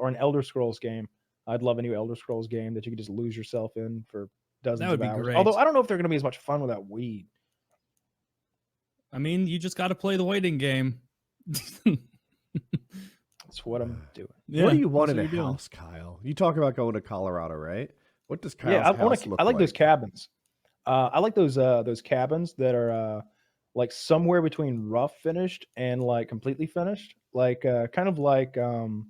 or an Elder Scrolls game. I'd love a new Elder Scrolls game that you could just lose yourself in for That dozens would of be hours. great. Although I don't know if they're going to be as much fun without weed. I mean, you just got to play the waiting game. That's what I'm doing. Yeah, What do you want that's in a what you're doing. house, Kyle? You talk about going to Colorado, right? What does Kyle's Yeah, house look I like like? those cabins. I like those cabins that are like somewhere between rough finished and like completely finished, like kind of like oh,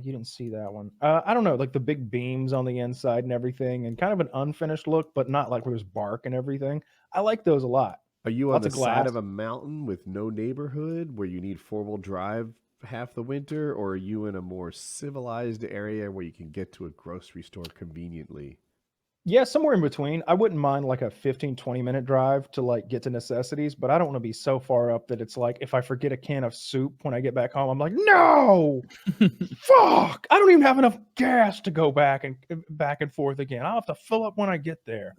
you didn't see that one. I don't know, like the big beams on the inside and everything, and kind of an unfinished look, but not like where there's bark and everything. I like those a lot. Are you on Lots the of side glass. of a mountain with no neighborhood where you need four-wheel drive half the winter, or are you in a more civilized area where you can get to a grocery store conveniently? Yeah, somewhere in between. I wouldn't mind like a 15, 20-minute drive to like get to necessities, but I don't want to be so far up that it's like if I forget a can of soup when I get back home, I'm like, no, fuck, I don't even have enough gas to go back and forth again. I'll have to fill up when I get there.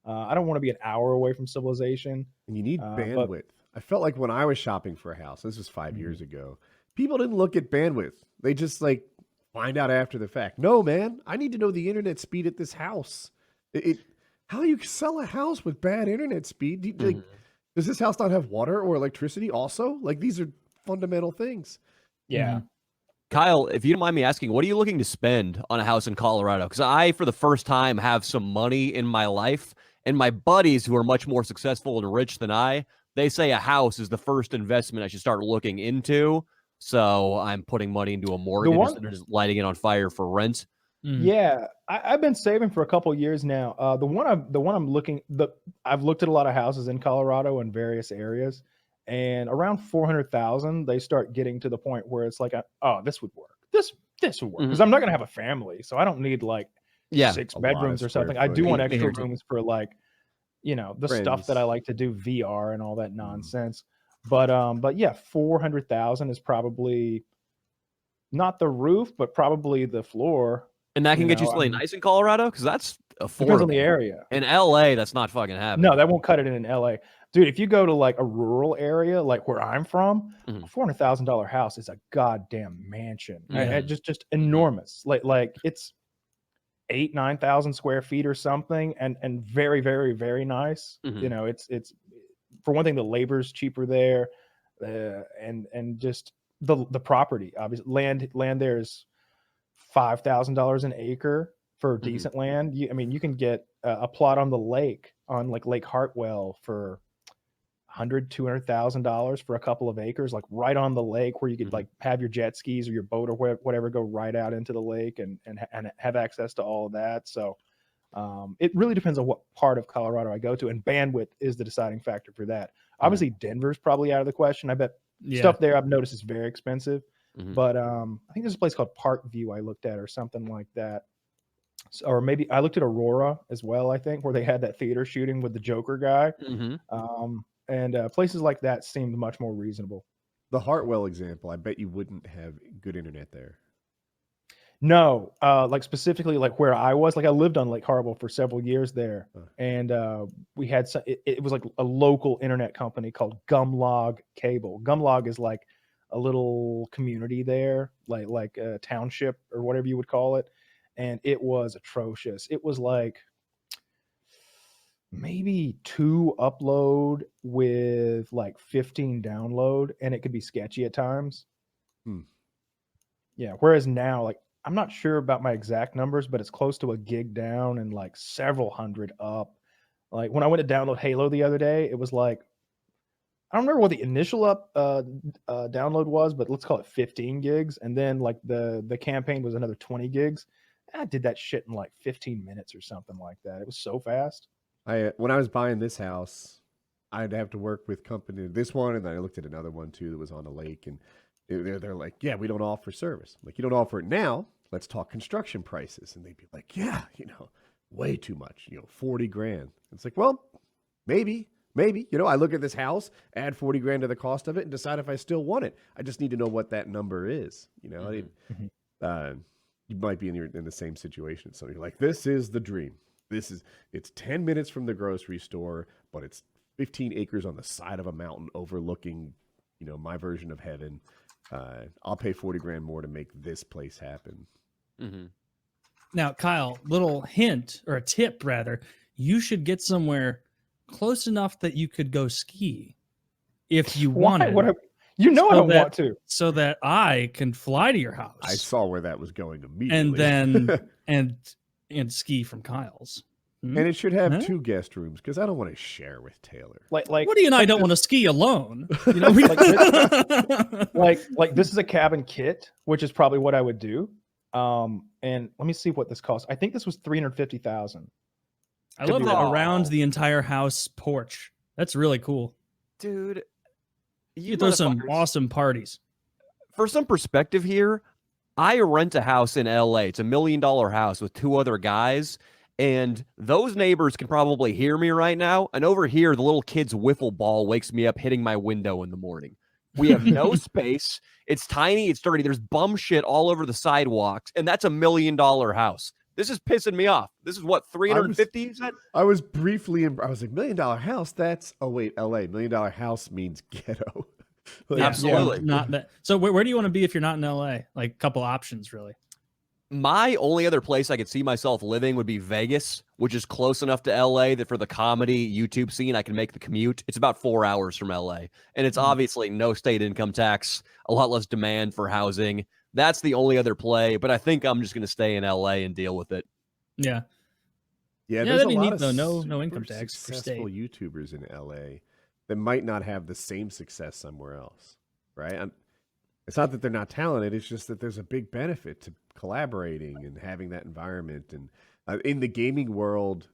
I don't want to be an hour away from civilization. And you need But bandwidth. I felt like when I was shopping for a house, this was 5 years Mhm. ago, people didn't look at bandwidth. They just like find out after the fact. No, man, I need to know the internet speed at this house. How do you sell a house with bad internet speed? Like, does this house not have water or electricity also? Like, these are fundamental things. yeah, Kyle, if you don't mind me asking, what are you looking to spend on a house in Colorado? Because I, for the first time, have some money in my life, and my buddies who are much more successful and rich than I, they say a house is the first investment I should start looking into. So I'm putting money into a mortgage one- instead of just lighting it on fire for rent. yeah. I've been saving for a couple years now. The one I'm looking I've looked at a lot of houses in Colorado in various areas, and around 400,000, they start getting to the point where it's like, oh, this would work. This would work because I'm not gonna have a family, so I don't need like Yeah. 6 A lot of bedrooms or square something. I do want footage. extra Me too. rooms for like, the stuff that I Friends. like to do, VR and all that nonsense. But yeah, 400,000 is probably not the roof, but probably the floor. And that can get you I something mean, nice in Colorado? Because that's depends on the affordable. area. In LA, that's not fucking happening. No, that won't cut it in LA. Dude, if you go to like a rural area, like where I'm from, a Mhm. $400,000 house is a goddamn mansion. Yeah. Just enormous. Like it's 8,000-9,000 square feet or something, and very, very, very nice. Mhm. It's for one thing, the labor's cheaper there, and just the property. Obviously, land there is $5,000 an acre for Mhm. decent land. You can get a plot on the lake on like Lake Hartwell for $200,000 for a couple of acres, like right on the lake, where you could Mhm. like have your jet skis or your boat or whatever go right out into the lake and have access to all of that. So it really depends on what part of Colorado I go to, and bandwidth is the deciding factor for that. Obviously, Denver's probably out of the question. I bet Yeah. stuff there I've noticed is very expensive. Mhm. But I think there's a place called Parkview I looked at or something like that. Or maybe I looked at Aurora as well, I think, where they had that theater shooting with the Joker guy. Mhm. And places like that seemed much more reasonable. The Hartwell example, I bet you wouldn't have good internet there. No, like specifically like where I was, like I lived on Lake Hartwell for several years there, and we had it was like a local internet company called Gumlog Cable. Gumlog is like a little community there, like a township or whatever you would call it, and it was atrocious. It was like maybe 2 upload with like 15 download, and it could be sketchy at times. Yeah, whereas now, like, I'm not sure about my exact numbers, but it's close to a gig down and like several hundred up. Like when I went to download Halo the other day, it was like, I don't remember what the initial download was, but let's call it 15 gigs, and then like the campaign was another 20 gigs. I did that shit in like 15 minutes or something like that. It was so fast. When I was buying this house, I'd have to work with company this one, and then I looked at another one too that was on the lake, and they're like, yeah, we don't offer service. I'm like, you don't offer it now? Let's talk construction prices. And they'd be like, yeah, way too much, 40 grand. It's like, well, maybe, I look at this house, add 40 grand to the cost of it, and decide if I still want it. I just need to know what that number is. You might be in the same situation. So you're like, this is the dream. It's 10 minutes from the grocery store, but it's 15 acres on the side of a mountain overlooking, my version of heaven. I'll pay 40 grand more to make this place happen. Mm-hmm. Now, Kyle, little hint or a tip rather, you should get somewhere close enough that you could go ski if you Why? wanted. You know I So don't that- want to. So that I can fly to your house. I saw where that was going immediately. and then and ski from Kyle's. and it should have Huh? 2 guest rooms because I don't want to share with Taylor. Like Woody and I don't want to ski alone. You know, we, like this is a cabin kit, which is probably what I would do. And let me see what this costs. I think this was 350,000. I love be that wrong. around the entire house porch. That's really cool. Dude, You throw some motherfuckers. awesome parties. For some perspective here, I rent a house in LA. It's $1 million house with 2 other guys, and those neighbors can probably hear me right now. And over here, the little kid's wiffle ball wakes me up hitting my window in the morning. We have no space. It's tiny. It's dirty. There's bum shit all over the sidewalks, and that's $1 million house. This is pissing me off. This is what, 350? You said? I was briefly, I was like, $1 million house? That's, oh wait, LA. $1 million house means ghetto. Like, Yeah, Absolutely. Not that. So where do you want to be if you're not in LA? Like a couple options, really. My only other place I could see myself living would be Vegas, which is close enough to LA that for the comedy YouTube scene, I can make the commute. It's about 4 hours from LA. And it's obviously no state income tax, a lot less demand for housing. That's the only other play, but I think I'm just going to stay in LA and deal with it. Yeah. Yeah, Yeah, there's that'd a be lot neat, of though. No super income tax per successful state. YouTubers in LA that might not have the same success somewhere else, right? It's not that they're not talented. It's just that there's a big benefit to collaborating and having that environment. And in the gaming world,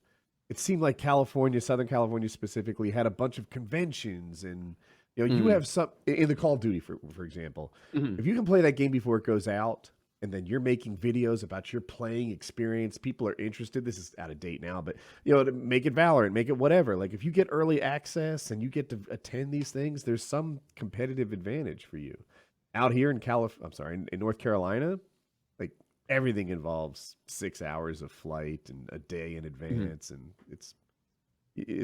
it seemed like California, Southern California specifically, had a bunch of conventions. And you know, you have some in the Call of Duty, for example. If you can play that game before it goes out, and then you're making videos about your playing experience, people are interested. This is out of date now, but you know, to make it Valorant, make it whatever. Like if you get early access and you get to attend these things, there's some competitive advantage for you. Out here in in North Carolina, like everything involves 6 hours of flight and a day in advance, and it's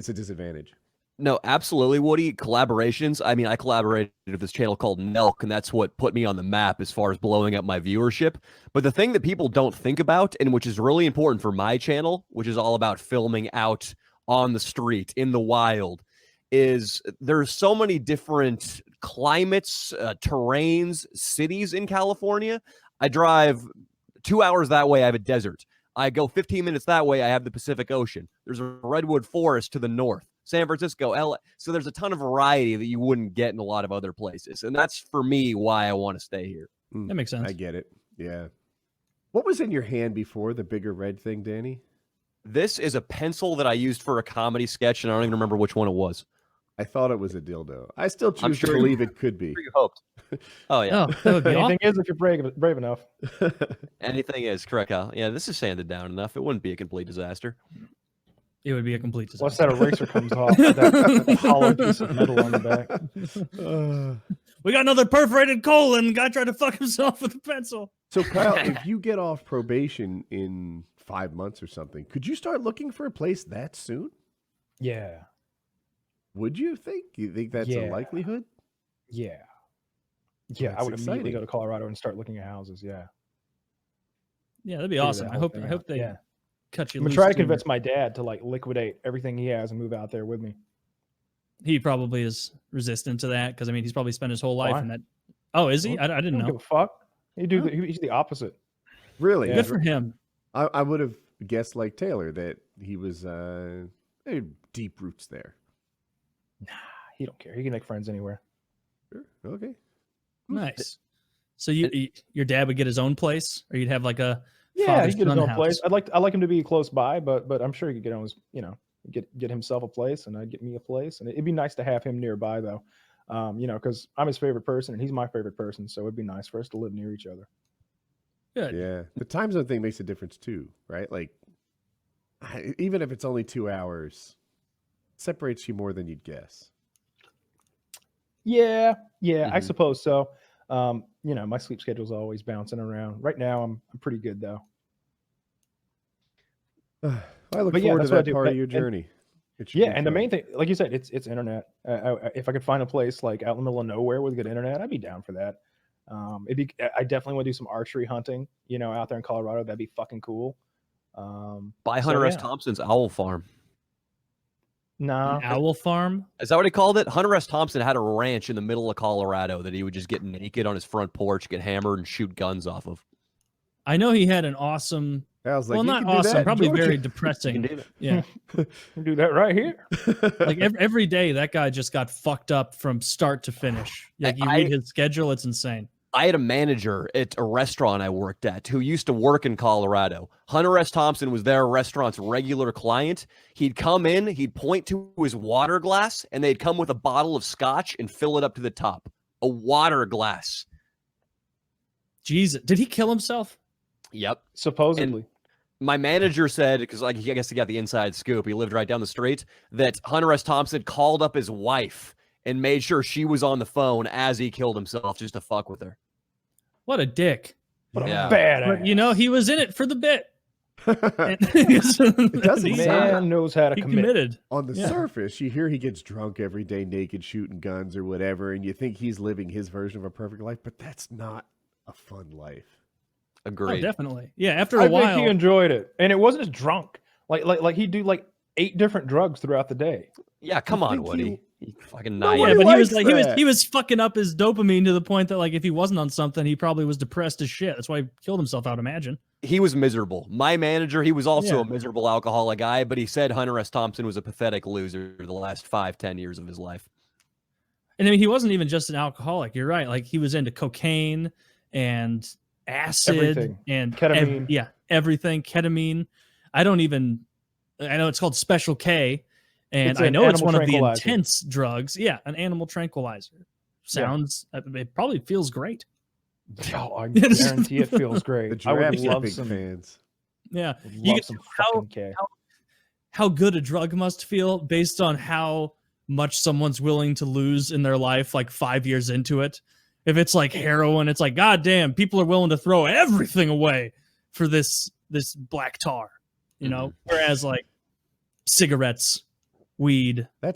a disadvantage. No, absolutely, Woody. Collaborations. I mean, I collaborated with this channel called Nelk, and that's what put me on the map as far as blowing up my viewership. But the thing that people don't think about, and which is really important for my channel, which is all about filming out on the street, in the wild, is there's so many different climates, terrains, cities in California. I drive 2 hours that way, I have a desert. I go 15 minutes that way, I have the Pacific Ocean. There's a redwood forest to the north. San Francisco, LA. So there's a ton of variety that you wouldn't get in a lot of other places. And that's, for me, why I want to stay here. That makes sense. I get it. Yeah. What was in your hand before, the bigger red thing, Danny? This is a pencil that I used for a comedy sketch, and I don't even remember which one it was. I thought it was a dildo. I still choose to sure- believe it could be. You hoped. Oh, yeah. Oh, that would be Anything awesome. is if you're brave enough. Anything is, correct, Kyle. Yeah, this is sanded down enough. It wouldn't be a complete disaster. It would be a complete disaster. Once that eraser comes off, that hollow piece of metal on the back. We got another perforated colon. Guy tried to fuck himself with a pencil. So, Kyle, if you get off probation in 5 months or something, could you start looking for a place that soon? Yeah. Would you think? You think that's a Yeah. likelihood? Yeah. Yeah, I That's would immediately exciting. go to Colorado and start looking at houses. Yeah. Yeah, that'd be Figure awesome. that I whole hope. thing I hope out. they Yeah. cut you I'm gonna loose. try to sooner. convince my dad to like liquidate everything he has and move out there with me. He probably is resistant to that because I mean he's probably spent his whole life Why? in that. Oh, is he? I I didn't don't give know. a fuck. He's the opposite. Really? Yeah. Good for him. I would have guessed, like Taylor, that he was there are deep roots there. He don't care. He can make friends anywhere. Sure. Okay. Nice. So your dad would get his own place, or you'd have like a Yeah, father's he get his son own house? place. I like him to be close by, but I'm sure he could get on his, get himself a place, and I'd get me a place, and it'd be nice to have him nearby though, because I'm his favorite person and he's my favorite person, so it'd be nice for us to live near each other. Good. Yeah. The time zone thing makes a difference too, right? Like, even if it's only 2 hours, separates you more than you'd guess. Yeah, I Mhm. suppose so. My sleep schedule's always bouncing around. Right now, I'm pretty good though. I look But yeah, forward that's to what I that do. part of And- your and- journey. It should Yeah, be and the fun. main thing, like you said, it's internet. If I could find a place like out in the middle of nowhere with good internet, I'd be down for that. I definitely want to do some archery hunting, out there in Colorado. That'd be fucking cool. Buy so, Hunter S. yeah. Thompson's owl farm. Nah, An owl farm. Is that what he called it? Hunter S. Thompson had a ranch in the middle of Colorado that he would just get naked on his front porch, get hammered, and shoot guns off of. I know he had an awesome. I was like, Well, you not can do that awesome. in Probably Georgia. very You can depressing. do that. Yeah. do that right here. Like every day, that guy just got fucked up from start to finish. Like you read his schedule, it's insane. I had a manager at a restaurant I worked at who used to work in Colorado. Hunter S. Thompson was their restaurant's regular client. He'd come in, he'd point to his water glass, and they'd come with a bottle of scotch and fill it up to the top. A water glass. Jesus, did he kill himself? Yep. Supposedly. And my manager said, because I guess he got the inside scoop, he lived right down the street, that Hunter S. Thompson called up his wife and made sure she was on the phone as he killed himself just to fuck with her. What a dick! What Yeah. a badass. But he was in it for the bit. It doesn't He- sound- Man knows how to he commit. committed. On the Yeah. surface, you hear he gets drunk every day, naked, shooting guns or whatever, and you think he's living his version of a perfect life, but that's not a fun life. Oh, Agreed. definitely. Yeah. After I a while, think he enjoyed it, and it wasn't just drunk. Like he'd do like 8 different drugs throughout the day. Yeah, come You on, think Woody. You fucking Nobody yeah, naive. but he was likes like that. he was fucking up his dopamine to the point that like if he wasn't on something, he probably was depressed as shit. That's why he killed himself. I would imagine. He was miserable. My manager, he was also Yeah. a miserable alcoholic guy, but he said Hunter S. Thompson was a pathetic loser the last 5-10 years of his life. And I mean, he wasn't even just an alcoholic. You're right. Like he was into cocaine and acid Everything. and Ketamine. everything. Ketamine. I know it's called Special K, and It's I an know it's animal one of the tranquilizer. intense drugs. Yeah, an animal tranquilizer. Sounds. It probably feels great. Oh, I guarantee it feels great. The I would giraffes are love big some. fans. Yeah. Would You love can some tell fucking K. how good a drug must feel based on how much someone's willing to lose in their life like 5 years into it. If it's like heroin, it's like, God damn, people are willing to throw everything away for this black tar, Whereas like cigarettes, weed, That's